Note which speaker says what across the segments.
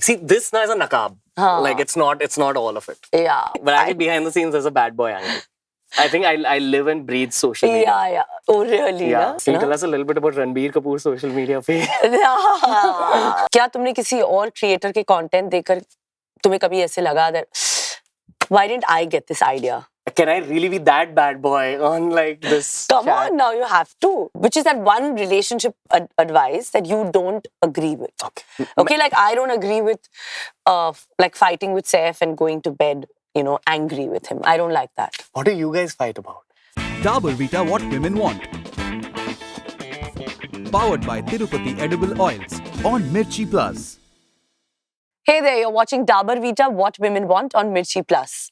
Speaker 1: See, this now is a nakab.
Speaker 2: Haan.
Speaker 1: Like it's not all of it.
Speaker 2: Yeah.
Speaker 1: But actually behind the scenes there's a bad boy angle. I think I live and breathe social media.
Speaker 2: Yeah. Oh, really?
Speaker 1: Yeah.
Speaker 2: Na?
Speaker 1: Can you tell us a little bit about Ranveer Kapoor's social media page?
Speaker 2: क्या तुमने किसी और creator के content देखकर तुम्हें कभी ऐसे लगा that why didn't I get this idea?
Speaker 1: Can I really be that bad boy on like this?
Speaker 2: Come
Speaker 1: chat?
Speaker 2: on, now you have to. Which is that one relationship advice that you don't agree with. Okay, like I don't agree with like fighting with Saif and going to bed, you know, angry with him. I don't like that.
Speaker 1: What do you guys fight about?
Speaker 3: Dabur Vita What Women Want. Powered by Tirupati Edible Oils on Mirchi Plus.
Speaker 2: Hey there, you're watching Dabur Vita What Women Want on Mirchi Plus.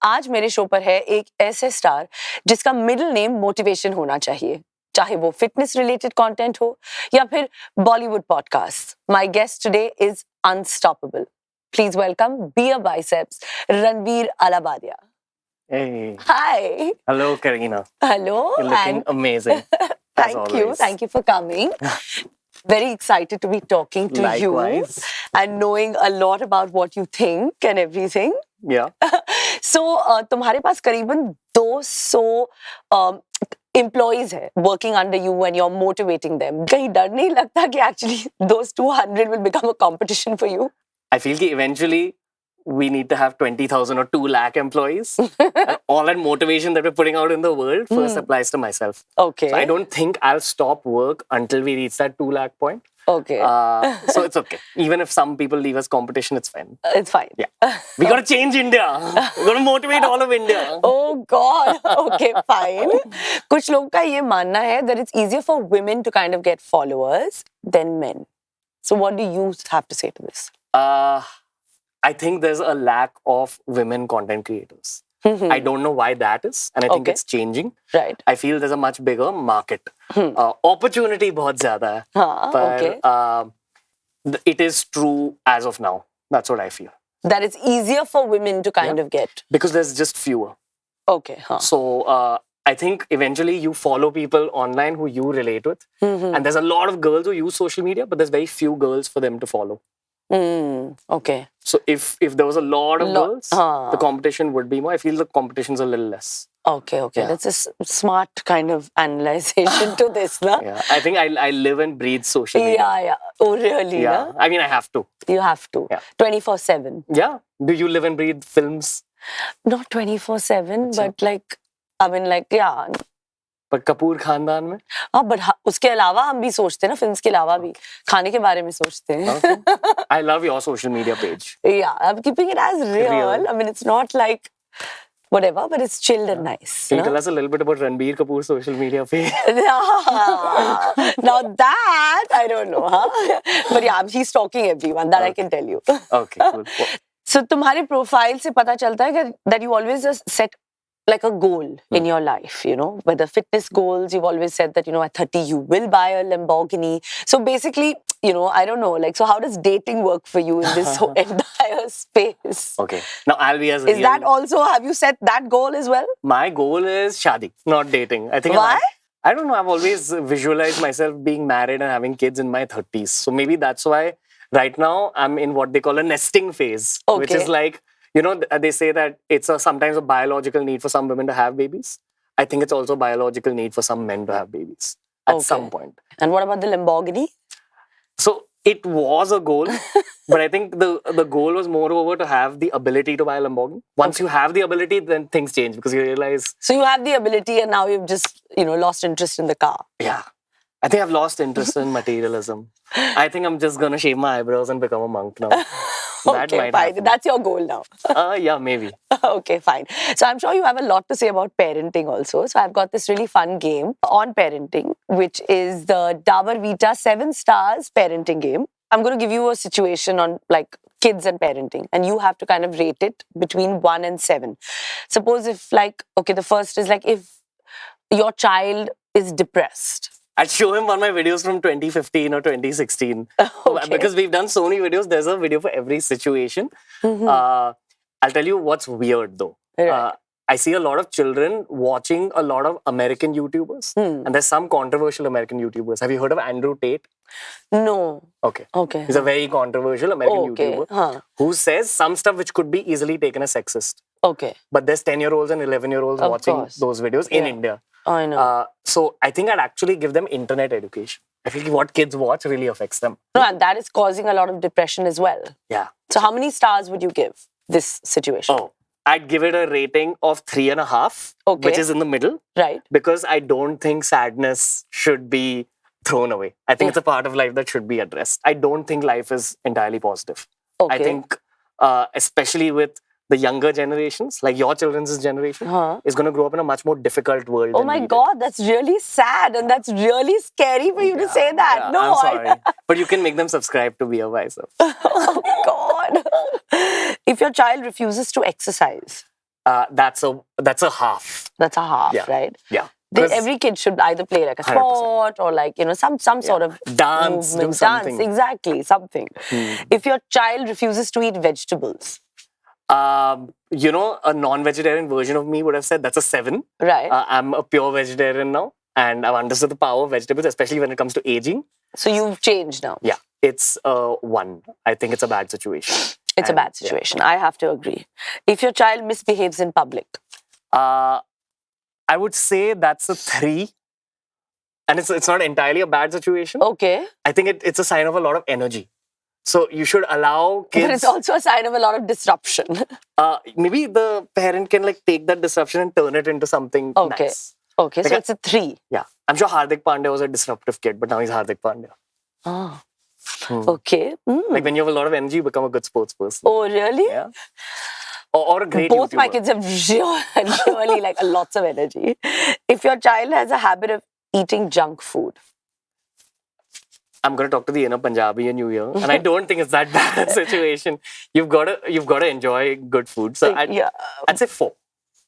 Speaker 2: आज मेरे show पर है एक ऐसे star जिसका middle name motivation होना चाहिए, चाहे वो फिटनेस रिलेटेड कंटेंट हो या फिर Bollywood podcast. My guest today is unstoppable. Please welcome beerbiceps Ranveer Allahbadia.
Speaker 1: Hey.
Speaker 2: Hi.
Speaker 1: Hello, Kareena.
Speaker 2: Hello.
Speaker 1: You're looking amazing.
Speaker 2: Thank you for coming. Very excited to be talking to
Speaker 1: Likewise.
Speaker 2: you and knowing a lot about what you think and everything.
Speaker 1: Yeah.
Speaker 2: So, तुम्हारे पास करीबन 200 employees है working under you and you're motivating them. कहीं डर नहीं लगता कि actually those 200 will become a competition for you?
Speaker 1: I feel that eventually we need to have 20,000 or 2 lakh employees. And all that motivation that we're putting out in the world first applies to myself.
Speaker 2: Okay.
Speaker 1: So I don't think I'll stop work until we reach that 2 lakh point.
Speaker 2: Okay.
Speaker 1: So it's okay. Even if some people leave us competition, it's fine.
Speaker 2: It's fine.
Speaker 1: Yeah. We got to change India. We got to motivate all of India.
Speaker 2: Oh God. Okay, fine. कुछ लोगों का ये मानना है that it's easier for women to kind of get followers than men. So what do you have to say to this?
Speaker 1: I think there's a lack of women content creators. I don't know why that is, and I think it's changing.
Speaker 2: Right.
Speaker 1: I feel there's a much bigger market. Opportunity बहुत ज़्यादा है. But it is true as of now. That's what I feel.
Speaker 2: That it's easier for women to kind of get.
Speaker 1: Because there's just fewer.
Speaker 2: Okay.
Speaker 1: So I think eventually you follow people online who you relate with. And there's a lot of girls who use social media, but there's very few girls for them to follow.
Speaker 2: Okay.
Speaker 1: So if there was a lot of girls, the competition would be more. I feel the competition's a little less.
Speaker 2: Okay. Yeah. That's a smart kind of analyzation to this, na?
Speaker 1: Yeah. I think I live and breathe social media.
Speaker 2: Yeah. Oh, really?
Speaker 1: Yeah.
Speaker 2: Na?
Speaker 1: I mean, I have to.
Speaker 2: You have to.
Speaker 1: Yeah.
Speaker 2: 24/7.
Speaker 1: Yeah. Do you live and breathe films?
Speaker 2: Not 24/7, but like, I mean, like, yeah.
Speaker 1: But Kapoor खानदान में?
Speaker 2: हाँ, but उसके अलावा हम भी सोचते हैं ना, फिल्म्स के अलावा भी खाने के बारे में सोचते हैं.
Speaker 1: Okay. I love your social media page.
Speaker 2: Yeah, I'm keeping it as real. I mean, it's not like whatever, but it's chilled and nice.
Speaker 1: Can you tell us a little bit about Ranveer Kapoor's social media page?
Speaker 2: Now that, I don't know, huh? But yeah, he's stalking everyone, that I can tell you.
Speaker 1: Okay, cool.
Speaker 2: So, तुम्हारे profile से पता चलता है that you always just set like a goal in your life, you know, whether fitness goals, you've always said that, you know, at 30 you will buy a Lamborghini. So basically, you know, I don't know, like, so how does dating work for you in this whole entire space?
Speaker 1: Okay, now I'll be as
Speaker 2: Is that also, have you set that goal as well?
Speaker 1: My goal is shadi, not dating. I think
Speaker 2: Why?
Speaker 1: I don't know, I've always visualized myself being married and having kids in my 30s. So maybe that's why right now I'm in what they call a nesting phase, which is like, you know, they say that it's sometimes a biological need for some women to have babies. I think it's also a biological need for some men to have babies at some point.
Speaker 2: And what about the Lamborghini?
Speaker 1: So it was a goal, but I think the goal was moreover to have the ability to buy a Lamborghini. Once you have the ability, then things change because you realize...
Speaker 2: So you have the ability and now you've just, you know, lost interest in the car.
Speaker 1: Yeah. I think I've lost interest in materialism. I think I'm just going to shave my eyebrows and become a monk now.
Speaker 2: Okay, fine. That's your goal now.
Speaker 1: Yeah, maybe.
Speaker 2: Okay, fine. So I'm sure you have a lot to say about parenting also. So I've got this really fun game on parenting, which is the Dabur Vita 7 stars parenting game. I'm going to give you a situation on like kids and parenting, and you have to kind of rate it between 1 and 7. Suppose if like, okay, the first is like if your child is depressed.
Speaker 1: I'd show him one of my videos from 2015 or 2016.
Speaker 2: Okay.
Speaker 1: Because we've done so many videos, there's a video for every situation. I'll tell you what's weird though.
Speaker 2: Right.
Speaker 1: I see a lot of children watching a lot of American YouTubers. And there's some controversial American YouTubers. Have you heard of Andrew Tate?
Speaker 2: No.
Speaker 1: Okay.
Speaker 2: Okay.
Speaker 1: He's a very controversial American YouTuber who says some stuff which could be easily taken as sexist.
Speaker 2: Okay.
Speaker 1: But there's 10-year-olds and 11-year-olds watching those videos in India.
Speaker 2: I know.
Speaker 1: So I think I'd actually give them internet education. I feel like what kids watch really affects them.
Speaker 2: No, and that is causing a lot of depression as well.
Speaker 1: Yeah.
Speaker 2: So how many stars would you give this situation?
Speaker 1: Oh, I'd give it a rating of 3.5, which is in the middle.
Speaker 2: Right.
Speaker 1: Because I don't think sadness should be thrown away. I think it's a part of life that should be addressed. I don't think life is entirely positive.
Speaker 2: Okay.
Speaker 1: I think, especially with the younger generations, like your children's generation, is going to grow up in a much more difficult world.
Speaker 2: Oh my God, that's really sad and that's really scary for you to say that.
Speaker 1: Yeah,
Speaker 2: No,
Speaker 1: I'm sorry. But you can make them subscribe to beerbiceps.
Speaker 2: Oh God. If your child refuses to exercise,
Speaker 1: That's a half.
Speaker 2: that's a half, right?
Speaker 1: Yeah.
Speaker 2: Every kid should either play like a sport or like, some sort of
Speaker 1: dance,
Speaker 2: movement,
Speaker 1: do something.
Speaker 2: dance, exactly, something. If your child refuses to eat vegetables,
Speaker 1: a non-vegetarian version of me would have said that's a 7.
Speaker 2: right?
Speaker 1: I'm a pure vegetarian now, and I've understood the power of vegetables, especially when it comes to aging.
Speaker 2: So you've changed now.
Speaker 1: Yeah, it's a 1. I think it's a bad situation.
Speaker 2: It's a bad situation. I have to agree. If your child misbehaves in public,
Speaker 1: I would say that's a 3. And it's not entirely a bad situation.
Speaker 2: okay.
Speaker 1: I think it's a sign of a lot of energy. So you should allow kids...
Speaker 2: But it's also a sign of a lot of disruption.
Speaker 1: Maybe the parent can take that disruption and turn it into something nice.
Speaker 2: Okay, so it's a 3.
Speaker 1: Yeah. I'm sure Hardik Pandya was a disruptive kid, but now he's Hardik Pandya.
Speaker 2: Oh. Okay.
Speaker 1: Like when you have a lot of energy, you become a good sports person.
Speaker 2: Oh, really?
Speaker 1: Yeah. Or a great
Speaker 2: Both
Speaker 1: YouTuber.
Speaker 2: my kids have really like lots of energy. If your child has a habit of eating junk food,
Speaker 1: I'm going to talk to the inner Punjabi in you here. And I don't think it's that bad a situation. You've got to enjoy good food. So I'd say 4.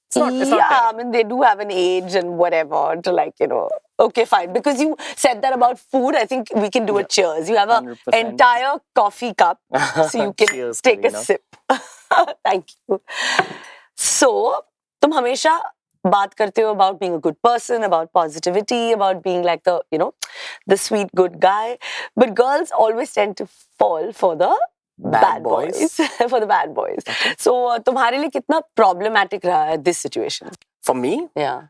Speaker 1: It's not
Speaker 2: I mean, they do have an age and whatever to okay, fine. Because you said that about food, I think we can do a cheers. You have an
Speaker 1: 100%.
Speaker 2: entire coffee cup, so you can
Speaker 1: Cheers,
Speaker 2: take a
Speaker 1: Kareena.
Speaker 2: sip. Thank you. So, तुम हमेशा बात करते हो about being a good person, about positivity, about being like the sweet good guy. But girls always tend to fall for the bad boys. For the bad boys. So, तुम्हारे लिए कितना problematic रहा है this situation?
Speaker 1: For me,
Speaker 2: Yeah.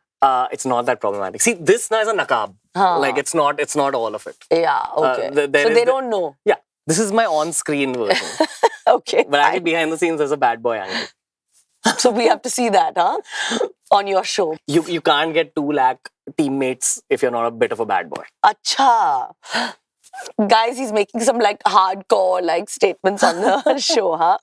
Speaker 1: it's not that problematic. See, this now is a nakab. Like it's not all of it.
Speaker 2: Yeah, okay. So they don't know.
Speaker 1: Yeah. This is my on-screen version.
Speaker 2: Okay.
Speaker 1: But actually behind the scenes, there's a bad boy angle.
Speaker 2: So we have to see that, huh? On your show.
Speaker 1: You can't get 2 lakh teammates if you're not a bit of a bad boy.
Speaker 2: Acha. Guys, he's making some hardcore statements on the show, huh?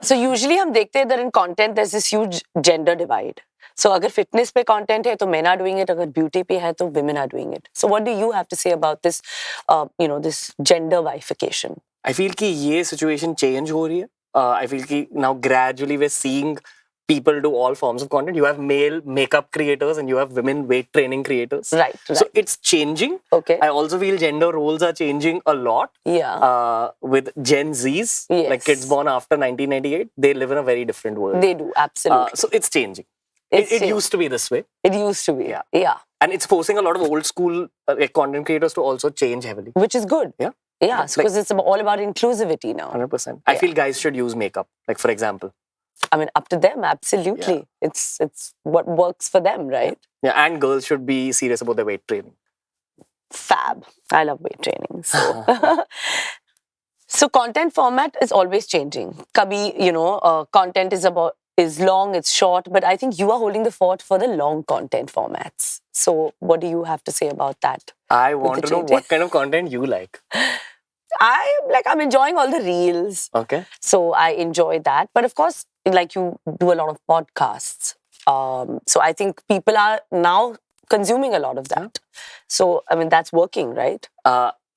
Speaker 2: So usually हम देखते हैं that in content there's this huge gender divide. So अगर fitness पे content है तो men are doing it, अगर beauty पे है तो women are doing it. So what do you have to say about this, this gender bifurcation?
Speaker 1: I feel कि ये situation change हो रही है. I feel कि now gradually we're seeing people do all forms of content. You have male makeup creators and you have women weight training creators.
Speaker 2: Right.
Speaker 1: So it's changing.
Speaker 2: Okay.
Speaker 1: I also feel gender roles are changing a lot.
Speaker 2: Yeah.
Speaker 1: With Gen Zs, like kids born after 1998, they live in a very different world.
Speaker 2: They do, absolutely.
Speaker 1: So it's changing. It used to be this way.
Speaker 2: It used to be. Yeah.
Speaker 1: And it's forcing a lot of old school content creators to also change heavily.
Speaker 2: Which is good.
Speaker 1: Yeah.
Speaker 2: Yeah, because it's all about inclusivity now.
Speaker 1: 100%. I feel guys should use makeup, like for example.
Speaker 2: I mean, up to them, absolutely. Yeah. It's what works for them, right?
Speaker 1: Yeah, and girls should be serious about their weight training.
Speaker 2: Fab. I love weight training. So, so content format is always changing. Kabhi, content is long, it's short, but I think you are holding the fort for the long content formats. So what do you have to say about that?
Speaker 1: I want to know what kind of content you like.
Speaker 2: I'm enjoying all the reels.
Speaker 1: Okay.
Speaker 2: So I enjoy that. But of course, you do a lot of podcasts. So I think people are now consuming a lot of that. So, I mean, that's working, right?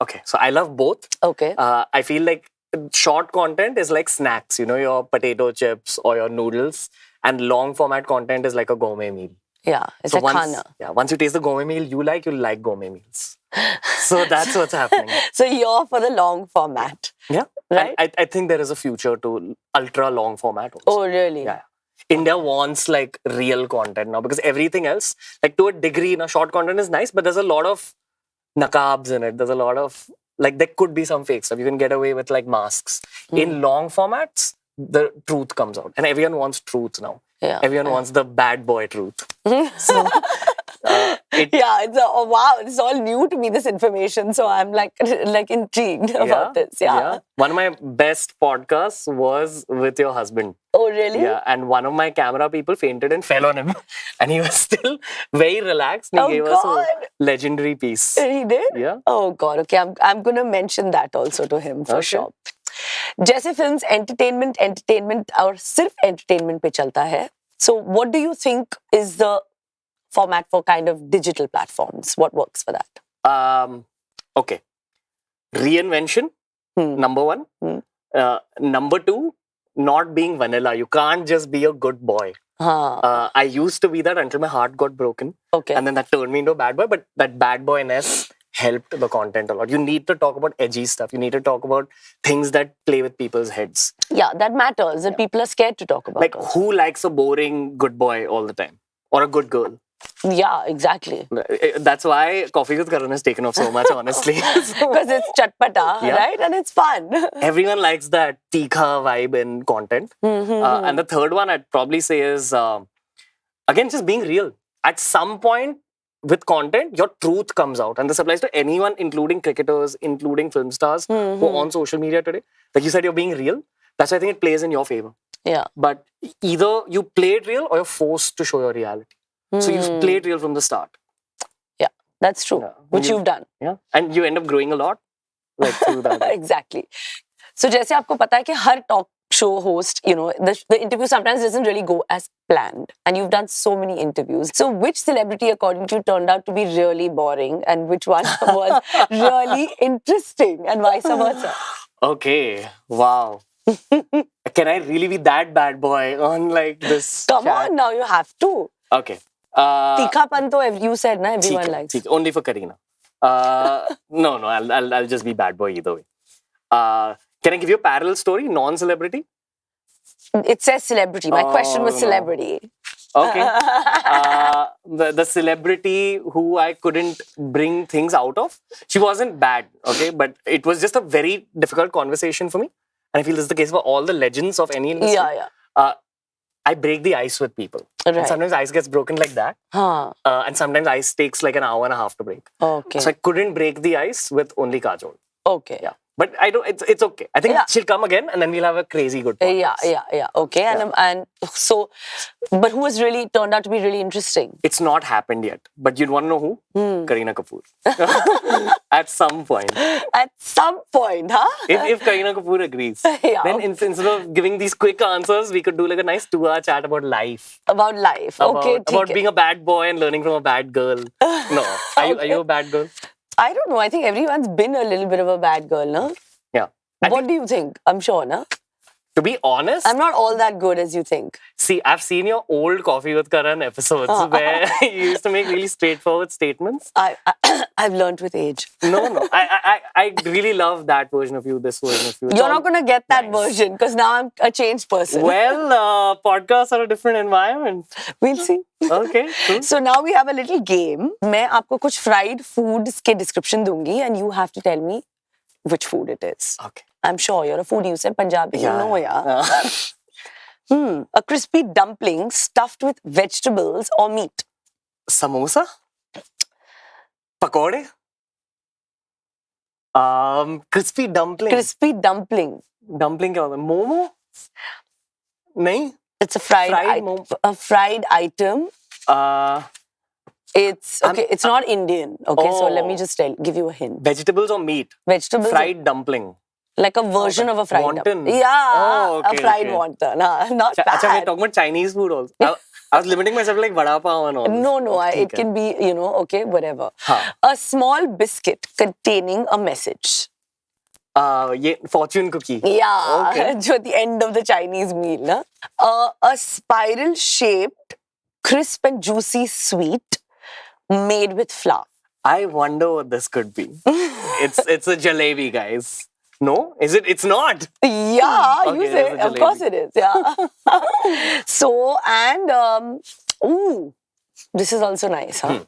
Speaker 1: Okay. So I love both.
Speaker 2: Okay.
Speaker 1: I feel like short content is like snacks, your potato chips or your noodles. And long format content is like a gourmet meal.
Speaker 2: Yeah, it's a khana.
Speaker 1: Yeah, once you taste the gourmet meal you'll like gourmet meals. So that's what's happening.
Speaker 2: So you're for the long format.
Speaker 1: Yeah.
Speaker 2: Right?
Speaker 1: And I think there is a future to ultra long format also.
Speaker 2: Oh, really?
Speaker 1: Yeah. India wants like real content now because everything else, like to a degree, short content is nice, but there's a lot of nakabs in it. There's a lot of like there could be some fake stuff. You can get away with like masks. In long formats, the truth comes out, and everyone wants truth now.
Speaker 2: Yeah.
Speaker 1: Everyone wants the bad boy truth. So,
Speaker 2: wow, it's all new to me, this information. So I'm like intrigued about this. Yeah.
Speaker 1: One of my best podcasts was with your husband.
Speaker 2: Oh, really?
Speaker 1: Yeah, and one of my camera people fainted and fell on him. And he was still very relaxed. And he gave us a legendary piece.
Speaker 2: He did?
Speaker 1: Yeah.
Speaker 2: Oh, God. Okay, I'm going to mention that also to him for sure. जैसे films entertainment और सिर्फ entertainment पे चलता है. So what do you think is the format for kind of digital platforms? What works for that?
Speaker 1: Okay. Reinvention, number one. Number two, not being vanilla. You can't just be a good boy. I used to be that until my heart got broken.
Speaker 2: Okay.
Speaker 1: And then that turned me into a bad boy. But that bad boyness helped the content a lot. You need to talk about edgy stuff. You need to talk about things that play with people's heads.
Speaker 2: Yeah, that matters. That people are scared to talk about.
Speaker 1: Like, who likes a boring good boy all the time? Or a good girl?
Speaker 2: Yeah, exactly.
Speaker 1: That's why Coffee with Karan has taken off so much, honestly.
Speaker 2: Because it's chatpata, right? And it's fun.
Speaker 1: Everyone likes that tikha vibe in content. And the third one I'd probably say is, again, just being real. At some point with content, your truth comes out. And this applies to anyone, including cricketers, including film stars who are on social media today. Like you said, you're being real. That's why I think it plays in your favor.
Speaker 2: Yeah.
Speaker 1: But either you play it real or you're forced to show your reality. So you play it real from the start.
Speaker 2: Yeah, that's true. Which you've done.
Speaker 1: Yeah. And you end up growing a lot. Like through that.
Speaker 2: Exactly. So जैसे आपको पता है कि हर talk show host, you know, the interview sometimes doesn't really go as planned. And you've done so many interviews. So which celebrity, according to you, turned out to be really boring and which one was really interesting and vice versa?
Speaker 1: Okay. Wow. Can I really be that bad boy on like this?
Speaker 2: Come on now, you have to.
Speaker 1: Okay.
Speaker 2: Tikhapan to you said na everyone likes.
Speaker 1: Only for Kareena. No, I'll just be bad boy either way. Can I give you a parallel story? Non-celebrity?
Speaker 2: It says celebrity. My question was celebrity.
Speaker 1: Okay. The celebrity who I couldn't bring things out of, she wasn't bad, okay? But it was just a very difficult conversation for me. And I feel this is the case for all the legends of any industry.
Speaker 2: Yeah.
Speaker 1: I break the ice with people.
Speaker 2: Right.
Speaker 1: And sometimes ice gets broken like that. And sometimes ice takes like an hour and a half to break.
Speaker 2: Okay.
Speaker 1: So I couldn't break the ice with only Kajol.
Speaker 2: Okay.
Speaker 1: Yeah. But I don't. It's okay. I think she'll come again, and then we'll have a crazy good podcast.
Speaker 2: Yeah. Okay. And so, but who has really turned out to be really interesting?
Speaker 1: It's not happened yet. But you'd want to know who? Kareena Kapoor. At some point.
Speaker 2: At some point, huh?
Speaker 1: If Kareena Kapoor agrees, then instead of giving these quick answers, we could do like a nice 2-hour chat about life.
Speaker 2: About life. Okay.
Speaker 1: About being a bad boy and learning from a bad girl. No. Are you a bad girl?
Speaker 2: I don't know. I think everyone's been a little bit of a bad girl, no?
Speaker 1: Yeah.
Speaker 2: What do you think? I'm sure, no?
Speaker 1: To be honest,
Speaker 2: I'm not all that good as you think.
Speaker 1: See, I've seen your old Coffee with Karan episodes where you used to make really straightforward statements.
Speaker 2: I've learned with age.
Speaker 1: No. I really love that version of you, this version of you.
Speaker 2: You're not going to get that version because now I'm a changed person.
Speaker 1: Well, podcasts are a different environment.
Speaker 2: We'll see.
Speaker 1: Okay, cool.
Speaker 2: So now we have a little game. मैं आपको कुछ fried foods के description दूंगी and you have to tell me which food it is.
Speaker 1: Okay.
Speaker 2: I'm sure you're a foodie. You said Punjabi. You know, A crispy dumpling stuffed with vegetables or meat.
Speaker 1: Samosa? Pakode? Crispy dumpling.
Speaker 2: Crispy dumpling.
Speaker 1: Dumpling क्या होता है? Momo? नहीं?
Speaker 2: It's a fried item. It's okay. It's not Indian. Okay, so let me just give you a hint.
Speaker 1: Vegetables or meat?
Speaker 2: Vegetables.
Speaker 1: Fried dumpling.
Speaker 2: Like a version of a fried
Speaker 1: wonton.
Speaker 2: dumpling. Yeah,
Speaker 1: Oh, okay,
Speaker 2: a fried wonton. Not bad.
Speaker 1: Achha, we're talking about Chinese food also. I was limiting myself to like vada pav and all.
Speaker 2: No, it can be, okay, whatever. A small biscuit containing a message.
Speaker 1: Fortune cookie.
Speaker 2: Yeah,
Speaker 1: Okay.
Speaker 2: jo at the end of the Chinese meal. Na? A spiral-shaped, crisp and juicy sweet made with flour.
Speaker 1: I wonder what this could be. It's a jalebi, guys. No? Is it? It's not.
Speaker 2: Yeah,
Speaker 1: Okay,
Speaker 2: you say.
Speaker 1: there's a
Speaker 2: Of course it is. Yeah. So, and, this is also nice, huh?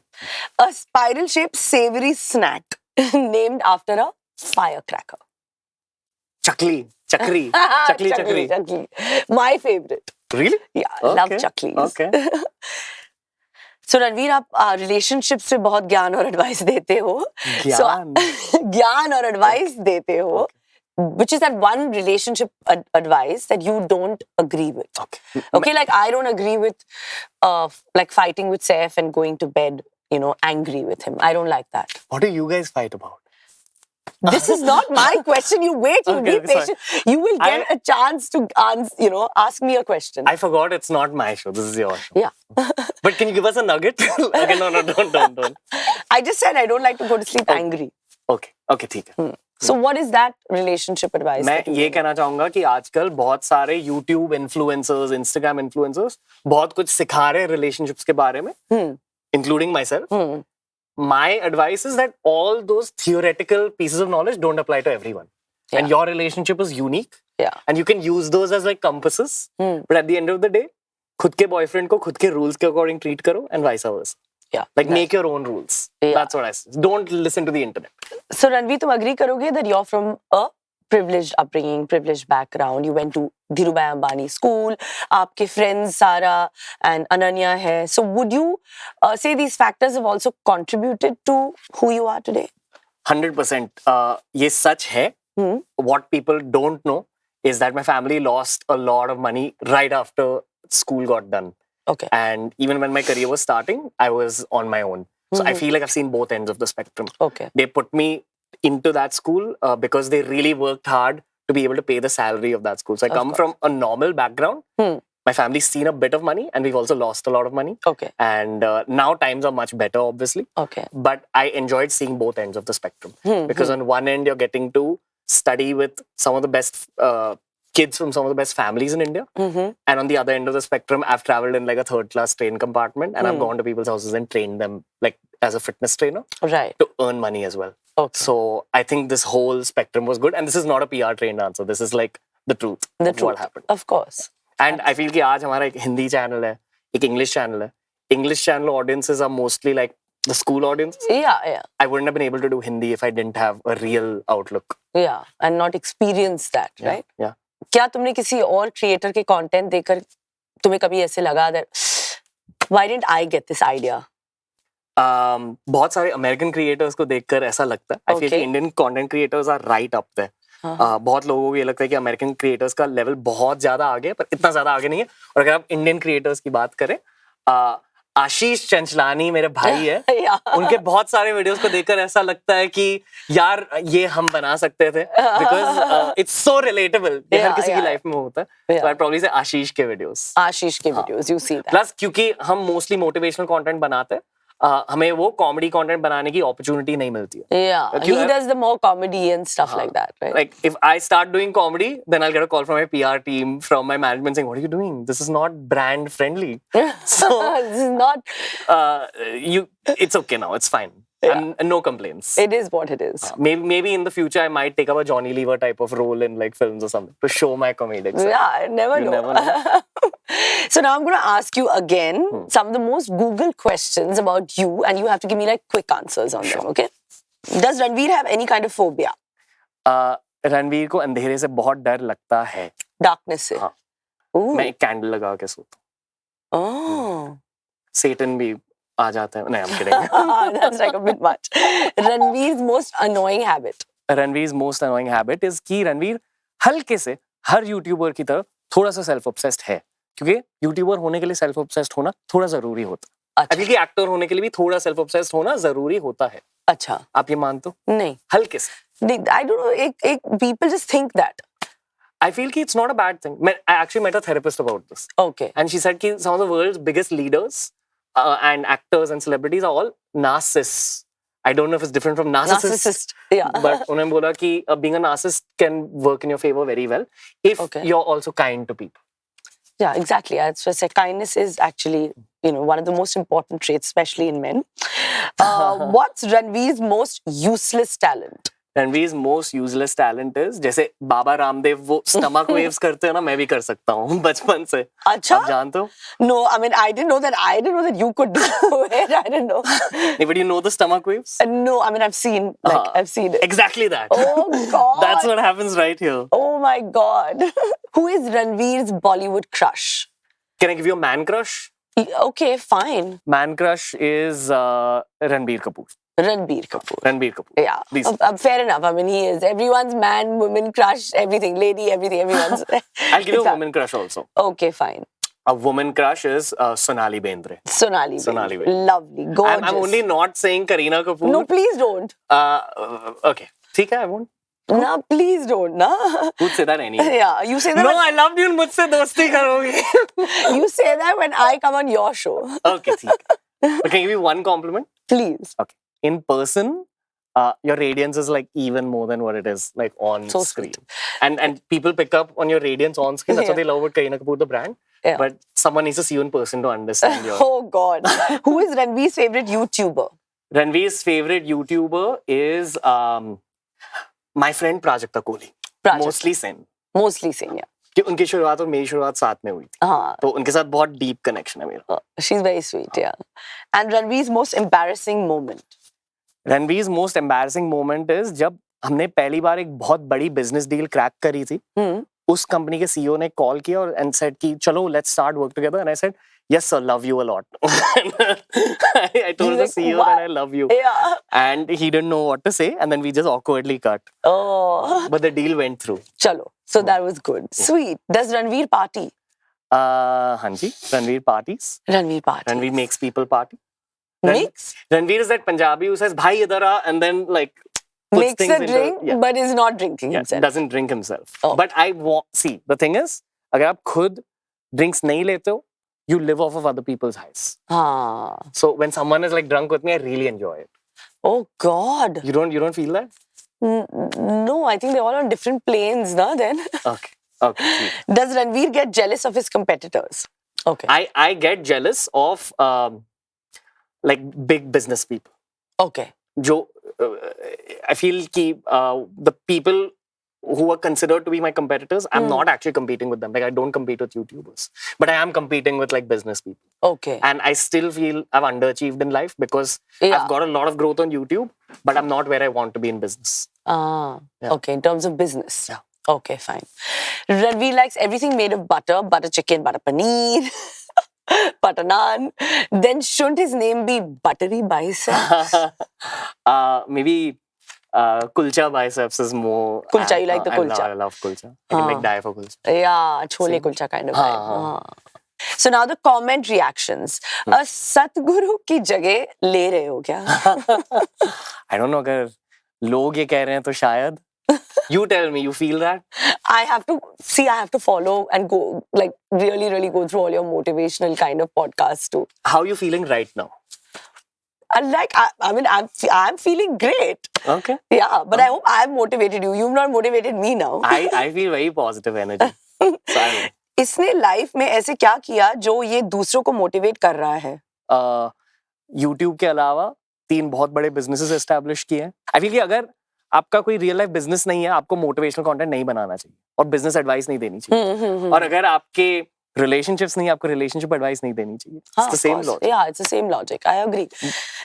Speaker 2: A spiral-shaped savory snack named after a firecracker.
Speaker 1: Chakli. Chakri. Chakli.
Speaker 2: Chakli. My favorite.
Speaker 1: Really?
Speaker 2: Yeah, love chaklis.
Speaker 1: Okay.
Speaker 2: So Ranveer, आप relationships पे बहुत ज्ञान और advice देते हो.
Speaker 1: ज्ञान.
Speaker 2: ज्ञान और advice देते हो. Which is that one relationship advice that you don't agree with. Okay, like I don't agree with like fighting with Saif and going to bed, you know, angry with him. I don't like that.
Speaker 1: What do you guys fight about?
Speaker 2: This is not my question. You wait, you be patient. You will get a chance to answer, you know, ask me a question.
Speaker 1: I forgot it's not my show. This is your show.
Speaker 2: Yeah.
Speaker 1: But can you give us a nugget? Okay, no, don't.
Speaker 2: I just said I don't like to go to sleep angry.
Speaker 1: Okay, ठीक है.
Speaker 2: So what is that relationship advice?
Speaker 1: मैं ये कहना चाहूंगा कि आजकल बहुत सारे YouTube influencers, Instagram influencers बहुत कुछ सिखा रहे हैं relationships के बारे में, including myself. My advice is that all those theoretical pieces of knowledge don't apply to everyone. Yeah. And your relationship is unique.
Speaker 2: Yeah.
Speaker 1: And you can use those as like compasses. But at the end of the day, खुद के boyfriend को खुद के rules के according treat करो and vice versa.
Speaker 2: Yeah.
Speaker 1: Like make your own rules. Yeah. That's what I say. Don't listen to the internet.
Speaker 2: So Ranveer, तुम agree करोगे that you're from a privileged upbringing, privileged background. You went to Dhirubhai Ambani school. आपके friends Sara and Ananya hai. So would you say these factors have also contributed to who you are today?
Speaker 1: 100%. ये सच है. What people don't know is that my family lost a lot of money right after school got done.
Speaker 2: Okay.
Speaker 1: And even when my career was starting, I was on my own. So I feel like I've seen both ends of the spectrum.
Speaker 2: Okay.
Speaker 1: They put me into that school because they really worked hard to be able to pay the salary of that school. So I come from a normal background. My family's seen a bit of money and we've also lost a lot of money.
Speaker 2: Okay.
Speaker 1: And now times are much better, obviously.
Speaker 2: Okay.
Speaker 1: But I enjoyed seeing both ends of the spectrum. Because on one end, you're getting to study with some of the best kids from some of the best families in India. And on the other end of the spectrum, I've traveled in like a third-class train compartment and I've gone to people's houses and trained them like as a fitness trainer.
Speaker 2: Right.
Speaker 1: To earn money as well.
Speaker 2: Okay.
Speaker 1: So I think this whole spectrum was good. And this is not a PR trained answer. This is like the truth of what happened.
Speaker 2: Of course.
Speaker 1: And I feel कि आज हमारा एक Hindi channel है, एक English channel है. English channel audiences are mostly like the school audience.
Speaker 2: Yeah.
Speaker 1: I wouldn't have been able to do Hindi if I didn't have a real outlook.
Speaker 2: Yeah. And not experience that, right?
Speaker 1: Yeah.
Speaker 2: क्या तुमने किसी और creator के content देखकर तुम्हें कभी ऐसे लगा that why didn't I get this idea?
Speaker 1: बहुत सारे American creators को देखकर ऐसा लगता है. I feel कि Indian content creators are right up there. बहुत लोगों को ये लगता है कि अमेरिकन क्रिएटर्स का लेवल बहुत ज्यादा आगे है पर इतना ज्यादा आगे नहीं है. और अगर आप इंडियन क्रिएटर्स की बात करें, आशीष चंचलानी मेरे भाई है. उनके बहुत सारे वीडियोस को देखकर ऐसा लगता है कि यार ये हम बना सकते थे बिकॉज इट्स सो रिलेटेबल. ये हर किसी की लाइफ में होता है. So I'd probably say आशीष के वीडियोस.
Speaker 2: आशीष के videos, you see that.
Speaker 1: Plus क्योंकि हम मोस्टली मोटिवेशनल कंटेंट बनाते हैं, हमें वो कॉमेडी कंटेंट बनाने की अपॉर्चुनिटी नहीं मिलती है.
Speaker 2: Yeah, he does the more comedy and stuff like that, right?
Speaker 1: Like if I start doing comedy, then I'll get a call from my PR team, from my management saying, "What are you doing? This is not brand friendly." So
Speaker 2: this is not.
Speaker 1: It's okay now. It's fine.
Speaker 2: Yeah.
Speaker 1: And no complaints.
Speaker 2: It is what it is.
Speaker 1: Maybe in the future I might take up a Johnny Lever type of role in like films or something to show my comedic side.
Speaker 2: Yeah, I never know.
Speaker 1: Never know.
Speaker 2: So now I'm going to ask you again some of the most Googled questions about you, and you have to give me like quick answers on them. Okay? Does Ranveer have any kind of phobia?
Speaker 1: Ranveer को अंधेरे से बहुत डर लगता है.
Speaker 2: Darkness से.
Speaker 1: हाँ.
Speaker 2: Ooh.
Speaker 1: मैं एक कैंडल लगा के सोता हूँ.
Speaker 2: Oh.
Speaker 1: Satan भी आ जाता है. नहीं, I'm kidding.
Speaker 2: That's like a bit much. Ranveer's most annoying habit.
Speaker 1: Ranveer's most annoying habit is कि रणवीर हल्के से हर यूट्यूबर की तरह थोड़ा सा सेल्फ ऑब्सेस्ड है. क्योंकि यूट्यूबर होने के लिए सेल्फ ऑब्सेस्ड होना थोड़ा जरूरी होता है.
Speaker 2: अच्छा.
Speaker 1: कि एक्टर होने के लिए भी थोड़ा सेल्फ ऑब्सेस्ड होना जरूरी होता है.
Speaker 2: अच्छा.
Speaker 1: आप ये मानते हो?
Speaker 2: नहीं.
Speaker 1: हल्के से.
Speaker 2: I don't know. एक people just think that.
Speaker 1: I feel कि it's not a bad thing. I actually met a therapist about this.
Speaker 2: Okay.
Speaker 1: And she said कि some of the world's biggest leaders and actors and celebrities are all narcissists. I don't know if it's different from narcissist.
Speaker 2: Yeah.
Speaker 1: But उन्होंने बोला कि being a narcissist can work in your favor very well if you're also kind to people.
Speaker 2: Yeah, exactly. That's what I said. Kindness is actually, one of the most important traits, especially in men. What's Ranveer's most useless talent?
Speaker 1: Ranveer's most useless talent is जैसे बाबा रामदेव वो stomach waves करते हैं ना, मैं भी कर सकता हूँ बचपन से.
Speaker 2: अच्छा?
Speaker 1: आप जानते हो?
Speaker 2: No, I mean I didn't know that you could do it. I didn't know.
Speaker 1: नहीं, but you know the stomach waves?
Speaker 2: No, I mean I've seen it.
Speaker 1: Exactly that.
Speaker 2: Oh God.
Speaker 1: That's what happens right here.
Speaker 2: Oh my God. Who is Ranveer's Bollywood crush?
Speaker 1: Can I give you a man crush?
Speaker 2: Okay, fine.
Speaker 1: Man crush is Ranveer Kapoor.
Speaker 2: Ranveer Kapoor.
Speaker 1: Ranveer Kapoor.
Speaker 2: Yeah. Fair enough. I mean, he is everyone's man, woman crush, everything, lady, everything, everyone's.
Speaker 1: I'll give you a woman crush also.
Speaker 2: Okay, fine.
Speaker 1: A woman crush is Sonali Bendre.
Speaker 2: Sonali Bendre. Lovely, gorgeous.
Speaker 1: I'm only not saying Kareena Kapoor.
Speaker 2: No, please don't.
Speaker 1: Okay. ठीक है, I won't.
Speaker 2: No, please don't. No.
Speaker 1: Who'd say that anyway?
Speaker 2: Yeah, you say that.
Speaker 1: No, I loved you. मुझसे दोस्ती करोगे.
Speaker 2: You say that when I come on your show.
Speaker 1: Okay, ठीक है. But can I give you one compliment?
Speaker 2: Please.
Speaker 1: Okay. In person, your radiance is like even more than what it is like on
Speaker 2: So
Speaker 1: screen.
Speaker 2: sweet.
Speaker 1: And people pick up on your radiance on screen. That's what they love about Kareena Kapoor, the brand.
Speaker 2: Yeah.
Speaker 1: But someone needs to see you in person to understand your...
Speaker 2: Oh God. Who is Ranveer's favorite YouTuber?
Speaker 1: Ranveer's favorite YouTuber is my friend Prajakta Kohli. Mostly Sen.
Speaker 2: Mostly Sen, yeah.
Speaker 1: कि उनकी शुरुआत और मेरी शुरुआत साथ में हुई थी.
Speaker 2: हाँ.
Speaker 1: तो उनके साथ बहुत deep connection है मेरा.
Speaker 2: She's very sweet, yeah. And Ranveer's most embarrassing moment?
Speaker 1: Ranveer's most embarrassing moment is जब हमने पहली बार एक बहुत बड़ी business deal crack करी थी. उस कंपनी के CEO ने कॉल किया और and said कि चलो let's start work together, and I said yes sir, love you a lot. I told the CEO that I love you.
Speaker 2: Yeah.
Speaker 1: And he didn't know what to say, and then we just awkwardly cut.
Speaker 2: Oh.
Speaker 1: But the deal went through.
Speaker 2: Chalo. So that was good. Sweet. Does Ranveer party?
Speaker 1: Hanji, Ranveer parties.
Speaker 2: Ranveer party.
Speaker 1: Ranveer makes people party.
Speaker 2: Makes?
Speaker 1: Ranveer is that Punjabi who says bhai idhar aa, and then like puts
Speaker 2: makes
Speaker 1: things
Speaker 2: a drink,
Speaker 1: into,
Speaker 2: but is not drinking himself.
Speaker 1: Doesn't drink himself.
Speaker 2: Oh.
Speaker 1: But I want, see, the thing is, अगर आप खुद drinks नहीं लेते हो, you live off of other people's highs.
Speaker 2: Ah.
Speaker 1: So when someone is like drunk with me, I really enjoy it.
Speaker 2: Oh God.
Speaker 1: You don't feel that?
Speaker 2: No, I think they're all on different planes, no? Then.
Speaker 1: Okay. Okay.
Speaker 2: Does Ranveer get jealous of his competitors? Okay.
Speaker 1: I get jealous of like big business people.
Speaker 2: Okay.
Speaker 1: I feel कि the people who are considered to be my competitors, I'm not actually competing with them. Like I don't compete with YouTubers, but I am competing with like business people.
Speaker 2: Okay.
Speaker 1: And I still feel I've underachieved in life because I've got a lot of growth on YouTube, but I'm not where I want to be in business.
Speaker 2: Okay. In terms of business.
Speaker 1: Yeah.
Speaker 2: Okay, fine. Ranveer likes everything made of butter, butter chicken, butter paneer, butter naan. Then shouldn't his name be Buttery Biceps?
Speaker 1: Maybe kulcha biceps is more...
Speaker 2: Kulcha, you like the kulcha?
Speaker 1: I love kulcha. I can make dye for kulcha.
Speaker 2: Yeah, chole kulcha kind of vibe. So now the comment reactions. Satguru की जगह ले रहे हो क्या?
Speaker 1: I don't know, अगर लोग ये कह रहे हैं तो शायद. You tell me, you feel that?
Speaker 2: I have to follow and go, like, really go through all your motivational kind of podcasts too.
Speaker 1: How are you feeling right now?
Speaker 2: I'm feeling great.
Speaker 1: Okay.
Speaker 2: Yeah, but I hope I've motivated you. You've not motivated me now.
Speaker 1: I feel very positive energy. So
Speaker 2: इसने life में ऐसे क्या किया जो ये दूसरों को motivate कर रहा है?
Speaker 1: YouTube के अलावा 3 बहुत बड़े बिजनेसेस एस्टैब्लिश किए हैं. I feel कि अगर आपका कोई रियल लाइफ बिजनेस नहीं है, आपको मोटिवेशनल कंटेंट नहीं बनाना चाहिए और बिजनेस एडवाइस नहीं देनी चाहिए. और अगर आपके relationships नहीं, आपको relationship advice नहीं देनी चाहिए. It's the same logic.
Speaker 2: Yeah, it's the same logic. I agree.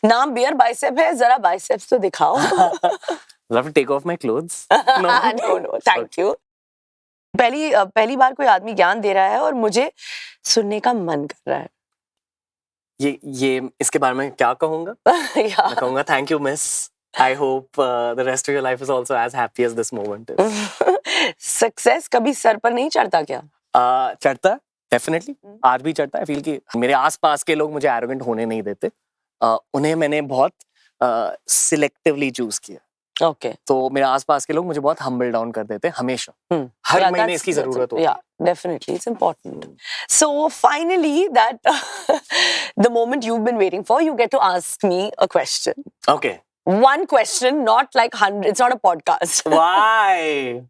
Speaker 2: नाम beer bicep है, जरा biceps तो दिखाओ.
Speaker 1: I'll have to take off my clothes.
Speaker 2: No, thank you. पहली बार कोई आदमी ज्ञान दे रहा है और मुझे सुनने का मन कर रहा है.
Speaker 1: ये इसके बारे में क्या कहूँगा? मैं कहूँगा thank you miss. I hope the rest of your life is also as happy as this moment is.
Speaker 2: Success कभी सर पर नहीं चढ़ता क्या?
Speaker 1: चढ़ता डेफिनेटली, आज भी चढ़ता है. फील कि मेरे आसपास के लोग मुझे एरोगेंट होने नहीं देते. उन्हें मैंने बहुत सिलेक्टिवली चूज किया.
Speaker 2: Okay.
Speaker 1: तो मेरे आसपास के लोग मुझे बहुत हम्बल डाउन कर देते हमेशा. हर महीने इसकी जरूरत होती है.
Speaker 2: Yeah, definitely, it's important. So finally, that the moment you've been waiting for, you get to ask me a question.
Speaker 1: Okay.
Speaker 2: One question, not like 100. It's not a podcast.
Speaker 1: Why?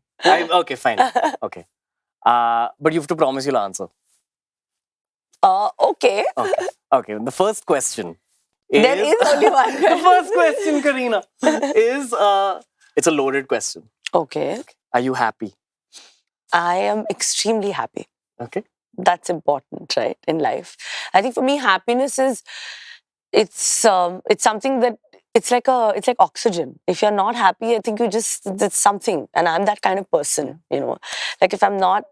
Speaker 1: Okay, fine. Okay. But you have to promise you'll answer.
Speaker 2: Okay.
Speaker 1: Okay. The first question.
Speaker 2: There is only one question.
Speaker 1: The first question, Kareena, is It's a loaded question.
Speaker 2: Okay.
Speaker 1: Are you happy?
Speaker 2: I am extremely happy.
Speaker 1: Okay.
Speaker 2: That's important, right, in life. I think for me, happiness is it's something that it's like oxygen. If you're not happy, I think it's something, and I'm that kind of person. Like if I'm not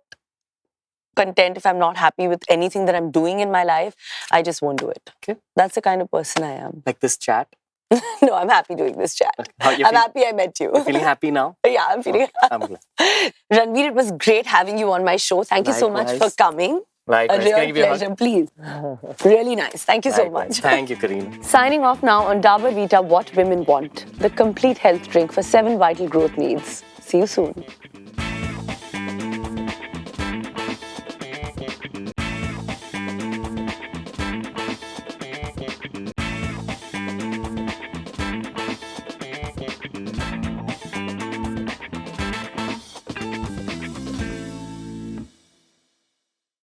Speaker 2: content, if I'm not happy with anything that I'm doing in my life, I just won't do it.
Speaker 1: Okay.
Speaker 2: That's the kind of person I am.
Speaker 1: Like this chat?
Speaker 2: No, I'm happy doing this chat.
Speaker 1: Okay.
Speaker 2: I'm happy I met you.
Speaker 1: You're feeling happy now?
Speaker 2: Yeah, I'm feeling
Speaker 1: Okay, I'm glad.
Speaker 2: Ranveer, it was great having you on my show. Thank you so much
Speaker 1: Likewise.
Speaker 2: for coming.
Speaker 1: Likewise.
Speaker 2: A
Speaker 1: Can I
Speaker 2: real
Speaker 1: give you a hug?
Speaker 2: pleasure, please. Really nice. Thank you so
Speaker 1: Likewise.
Speaker 2: much.
Speaker 1: Thank you, Kareena.
Speaker 2: Signing off now on Dabur Vita What Women Want, the complete health drink for 7 vital growth needs. See you soon.